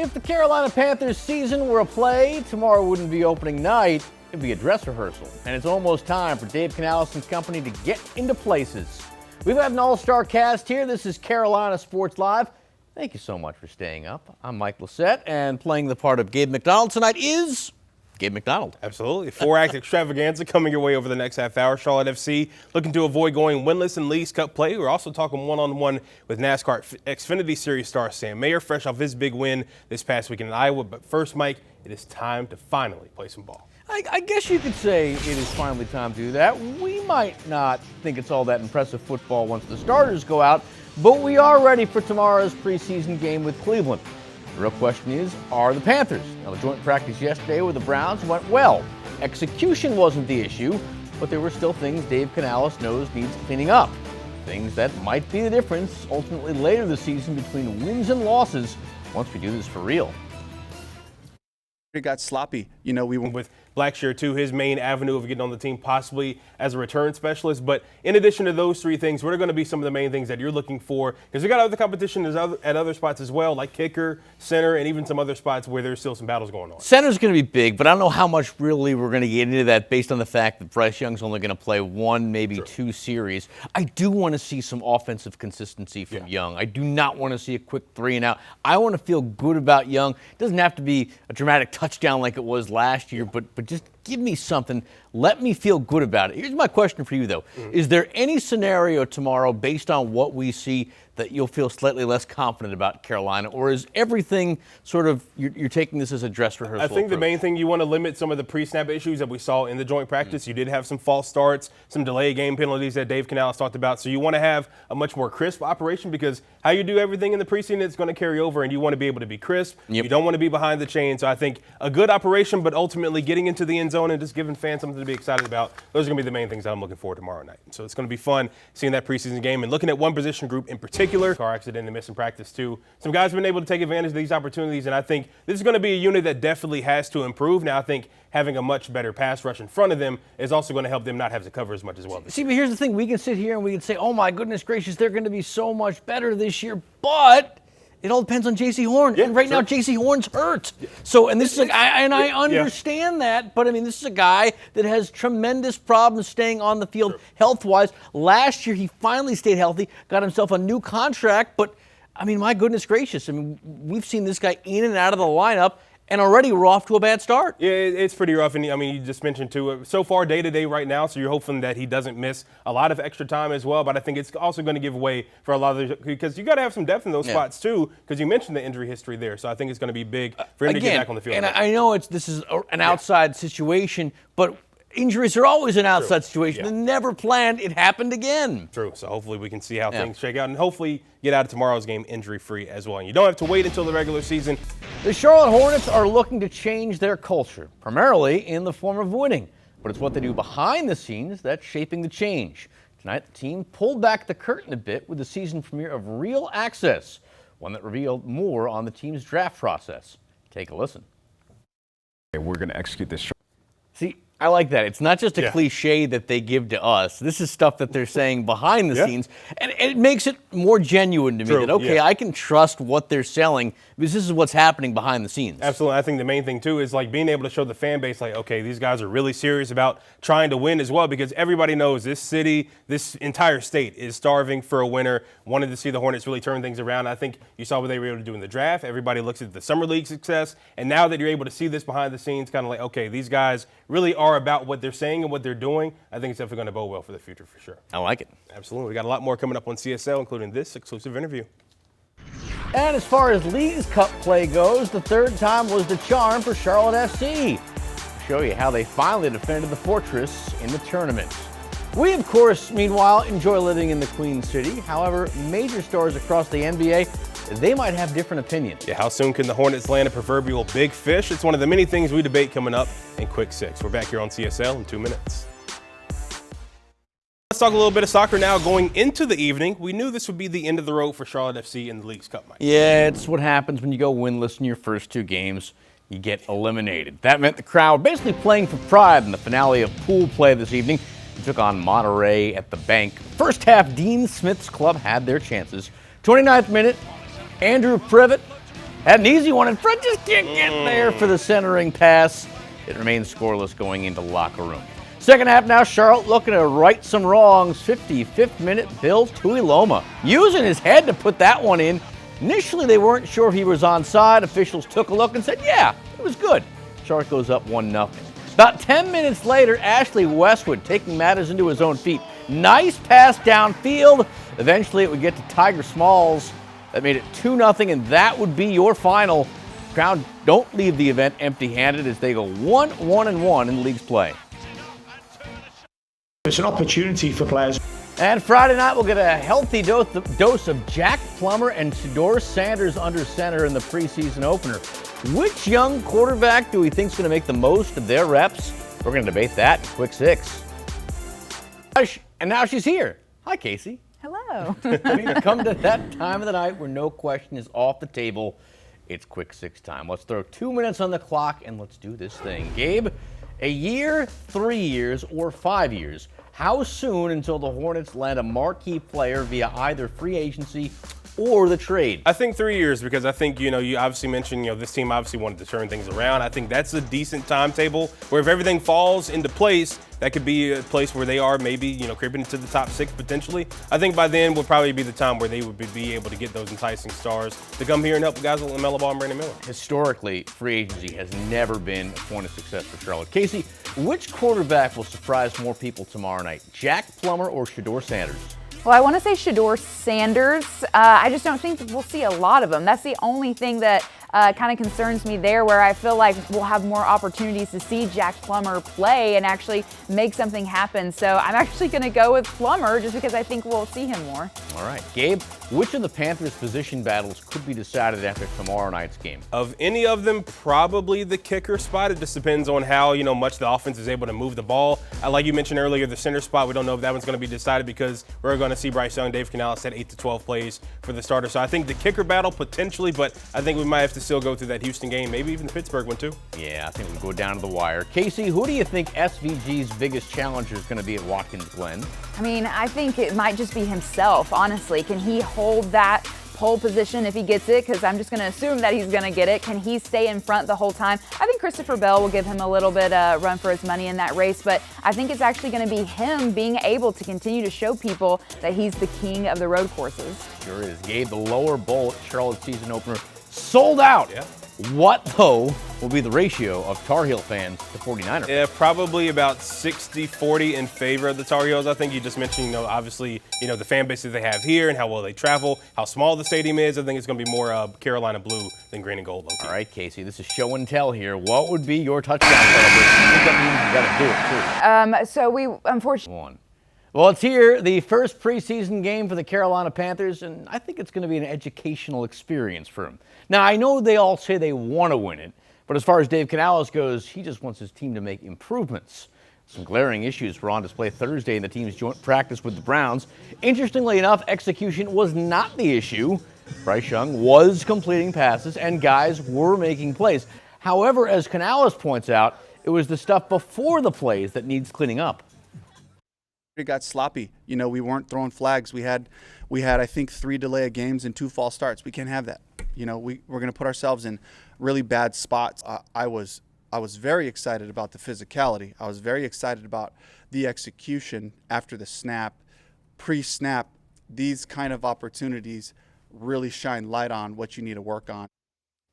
If the Carolina Panthers season were a play, tomorrow wouldn't be opening night, it'd be a dress rehearsal. And it's almost time for Dave Canales and company to get into places. We've got an all-star cast here. This is Carolina Sports Live. Thank you so much for staying up. I'm Mike Lissette, and playing the part of Gabe McDonald tonight is Gabe McDonald. Absolutely. Four-act extravaganza coming your way over the next half hour. Charlotte FC looking to avoid going winless in Leagues Cup play. We're also talking one-on-one with NASCAR Xfinity Series star Sam Mayer, fresh off his big win this past weekend in Iowa. But first, Mike, it is time to finally play some ball. I guess you could say it is finally time to do that. We might not think it's all that impressive football once the starters go out, but we are ready for tomorrow's preseason game with Cleveland. The real question is, are the Panthers? Now, the joint practice yesterday with the Browns went well. Execution wasn't the issue, but there were still things Dave Canales knows needs cleaning up. Things that might be the difference ultimately later this season between wins and losses once we do this for real. It got sloppy. You know, we went with Blackshear, too, his main avenue of getting on the team, possibly as a return specialist. But in addition to those three things, what are going to be some of the main things that you're looking for? Because we got other competition at other spots as well, like kicker, center, and even some other spots where there's still some battles going on. Center's going to be big, but I don't know how much really we're going to get into that based on the fact that Bryce Young's only going to play one, maybe two series. I do want to see some offensive consistency from Young. I do not want to see a quick 3 and out. I want to feel good about Young. It doesn't have to be a dramatic touchdown like it was last year, but just give me something. Let me feel good about it. Here's my question for you, though. Is there any scenario tomorrow, based on what we see, that you'll feel slightly less confident about Carolina? Or is everything sort of, you're taking this as a dress rehearsal I think approach? the main thing, you want to limit some of the pre-snap issues that we saw in the joint practice. You did have some false starts, some delayed game penalties that Dave Canales talked about. So you want to have a much more crisp operation, because how you do everything in the preseason, it's going to carry over, and you want to be able to be crisp. You don't want to be behind the chain. So I think a good operation, but ultimately getting into the end zone and just giving fans something to be excited about, those are going to be the main things that I'm looking for tomorrow night. So it's going to be fun seeing that preseason game and looking at one position group in particular. Car accident and missing practice too. Some guys have been able to take advantage of these opportunities, and I think this is going to be a unit that definitely has to improve. Now I think having a much better pass rush in front of them is also going to help them not have to cover as much as well. See, but here's the thing. We can sit here and we can say, oh my goodness gracious, they're going to be so much better this year, but it all depends on J.C. Horn. And right now, J.C. Horn's hurt. So, and this is I understand that, but I mean, this is a guy that has tremendous problems staying on the field health-wise. Last year, he finally stayed healthy, got himself a new contract, but I mean, my goodness gracious. I mean, we've seen this guy in and out of the lineup, and already we're off to a bad start. Yeah, it's pretty rough. And I mean, you just mentioned too, so far day-to-day right now, so you're hoping that he doesn't miss a lot of extra time as well. But I think it's also going to give way for a lot of – because you got to have some depth in those spots too, because you mentioned the injury history there. So I think it's going to be big for him to get back on the field. And I know this is an outside situation, but – injuries are always an outside situation. They're never planned. It happened again. True. So hopefully we can see how things shake out and hopefully get out of tomorrow's game injury-free as well. And you don't have to wait until the regular season. The Charlotte Hornets are looking to change their culture, primarily in the form of winning. But it's what they do behind the scenes that's shaping the change. Tonight, the team pulled back the curtain a bit with the season premiere of Real Access, one that revealed more on the team's draft process. Take a listen. We're going to execute this. See, I like that. It's not just a cliche that they give to us. This is stuff that they're saying behind the scenes, and it makes it more genuine to me that, okay, I can trust what they're selling because this is what's happening behind the scenes. Absolutely. I think the main thing, too, is like being able to show the fan base, like, okay, these guys are really serious about trying to win as well, because everybody knows this city, this entire state is starving for a winner, wanted to see the Hornets really turn things around. I think you saw what they were able to do in the draft. Everybody looks at the Summer League success, and now that you're able to see this behind the scenes, kind of like, okay, these guys really are about what they're saying and what they're doing. I think it's definitely going to bode well for the future for sure. I like it. Absolutely. We got a lot more coming up on CSL, including this exclusive interview. And as far as Leagues Cup play goes, the third time was the charm for Charlotte FC. I'll show you how they finally defended the Fortress in the tournament. We, of course, meanwhile, enjoy living in the Queen City. However, major stars across the NBA, they might have different opinions. Yeah, how soon can the Hornets land a proverbial big fish? It's one of the many things we debate coming up in Quick Six. We're back here on CSL in 2 minutes. Let's talk a little bit of soccer now. Going into the evening, we knew this would be the end of the road for Charlotte FC in the Leagues Cup, Mike. Yeah, it's what happens when you go winless in your first 2 games. You get eliminated. That meant the crowd basically playing for pride in the finale of pool play this evening. They took on Monterey at the Bank. First half, Dean Smith's club had their chances. 29th minute, Andrew Privet Had an easy one, and Fred just can't get there for the centering pass. It remains scoreless going into the locker room. Second half now, Charlotte looking to right some wrongs. 55th minute, Bill Tuiloma using his head to put that one in. Initially, they weren't sure if he was onside. Officials took a look and said, yeah, it was good. Charlotte goes up 1-0. About 10 minutes later, Ashley Westwood taking matters into his own feet. Nice pass downfield. Eventually, it would get to Tiger Smalls. That made it 2-0, and that would be your final. Crown don't leave the event empty-handed as they go 1-1-1 in the league's play. It's an opportunity for players. And Friday night, we'll get a healthy dose of Jack Plummer and Shedeur Sanders under center in the preseason opener. Which young quarterback do we think is going to make the most of their reps? We're going to debate that in Quick Six. And now she's here. Hi, Casey. Hello. We've come to that time of the night where no question is off the table. It's Quick Six time. Let's throw 2 minutes on the clock and let's do this thing. Gabe, a year, 3 years, or 5 years? How soon until the Hornets land a marquee player via either free agency or the trade? I think 3 years, because I think, you obviously mentioned, this team obviously wanted to turn things around. I think that's a decent timetable where if everything falls into place, that could be a place where they are maybe, creeping into the top 6 potentially. I think by then would probably be the time where they would be able to get those enticing stars to come here and help guys like LaMelo Ball and Brandon Miller. Historically, free agency has never been a point of success for Charlotte. Casey, which quarterback will surprise more people tomorrow night, Jack Plummer or Shedeur Sanders? Well, I want to say Shedeur Sanders. I just don't think we'll see a lot of him. That's the only thing that kind of concerns me there, where I feel like we'll have more opportunities to see Jack Plummer play and actually make something happen. So I'm actually going to go with Plummer just because I think we'll see him more. All right. Gabe, which of the Panthers' position battles could be decided after tomorrow night's game? Of any of them, probably the kicker spot. It just depends on how, much the offense is able to move the ball. Like you mentioned earlier, the center spot, we don't know if that one's going to be decided because we're going to see Bryce Young, Dave Canales at 8 to 12 plays for the starter. So I think the kicker battle potentially, but I think we might have to still go through that Houston game, maybe even the Pittsburgh one too. Yeah, I think we'll go down to the wire. Casey, who do you think SVG's biggest challenger is going to be at Watkins Glen? I mean, I think it might just be himself, honestly. Can he hold that pole position if he gets it? Because I'm just going to assume that he's going to get it. Can he stay in front the whole time? I think Christopher Bell will give him a little bit run for his money in that race, but I think it's actually going to be him being able to continue to show people that he's the king of the road courses. Sure is. Gabe, the lower bowl at Charlotte season opener sold out. Yeah. What, though, will be the ratio of Tar Heel fans to 49er fans? Yeah, probably about 60-40 in favor of the Tar Heels. I think you just mentioned, obviously, the fan base that they have here and how well they travel, how small the stadium is. I think it's going to be more Carolina blue than green and gold. All right, Casey, this is show and tell here. What would be your touchdown celebration? I think that means you got to do it, too. So we, unfortunately... One. Well, it's here, the first preseason game for the Carolina Panthers, and I think it's going to be an educational experience for them. Now, I know they all say they want to win it, but as far as Dave Canales goes, he just wants his team to make improvements. Some glaring issues were on display Thursday in the team's joint practice with the Browns. Interestingly enough, execution was not the issue. Bryce Young was completing passes, and guys were making plays. However, as Canales points out, it was the stuff before the plays that needs cleaning up. It got sloppy. We weren't throwing flags. We had I think 3 delay of games and 2 false starts. We can't have that. We're going to put ourselves in really bad spots. I was very excited about the physicality. I was very excited about the execution after the snap, pre-snap. These kind of opportunities really shine light on what you need to work on.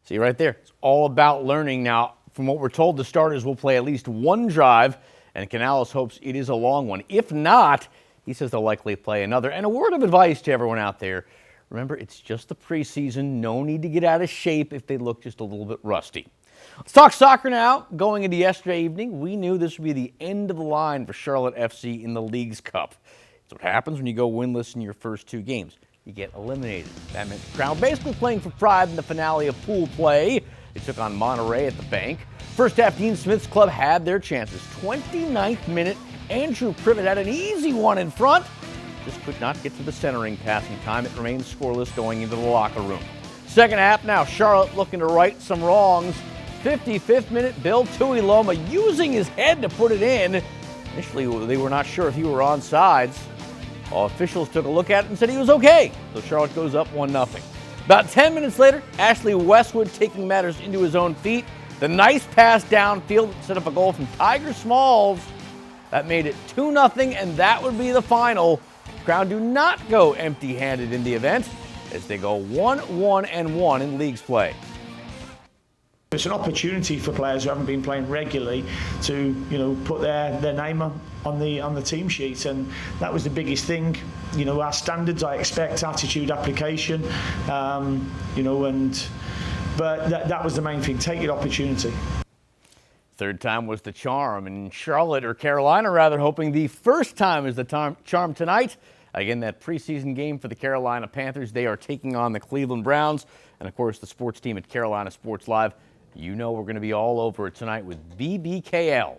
See right there, it's all about learning. Now, from what we're told, the starters will play at least one drive, and Canales hopes it is a long one. If not, he says they'll likely play another. And a word of advice to everyone out there, remember, it's just the preseason. No need to get out of shape if they look just a little bit rusty. Let's talk soccer now. Going into yesterday evening, we knew this would be the end of the line for Charlotte FC in the League's Cup. It's what happens when you go winless in your first 2 games. You get eliminated. That meant the Crown basically playing for pride in the finale of pool play. They took on Monterey at the bank. First half, Dean Smith's club had their chances. 29th minute, Andrew Privet had an easy one in front. Just could not get to the centering pass in time. It remains scoreless going into the locker room. Second half now, Charlotte looking to right some wrongs. 55th minute, Bill Tuiloma using his head to put it in. Initially, they were not sure if he were onside. All officials took a look at it and said he was okay. So Charlotte goes up 1-0. About 10 minutes later, Ashley Westwood taking matters into his own feet. The nice pass downfield set up a goal from Tiger Smalls. That made it 2-0, and that would be the final. Crown do not go empty-handed in the event as they go 1-1-1 in leagues play. It's an opportunity for players who haven't been playing regularly to, put their name on the team sheet, and that was the biggest thing. Our standards, I expect, attitude, application, but that was the main thing. Take your opportunity. Third time was the charm, and Charlotte, or Carolina rather, hoping the first time is the charm tonight. Again, that preseason game for the Carolina Panthers. They are taking on the Cleveland Browns, and of course the sports team at Carolina Sports Live. We're going to be all over it tonight with BBKL.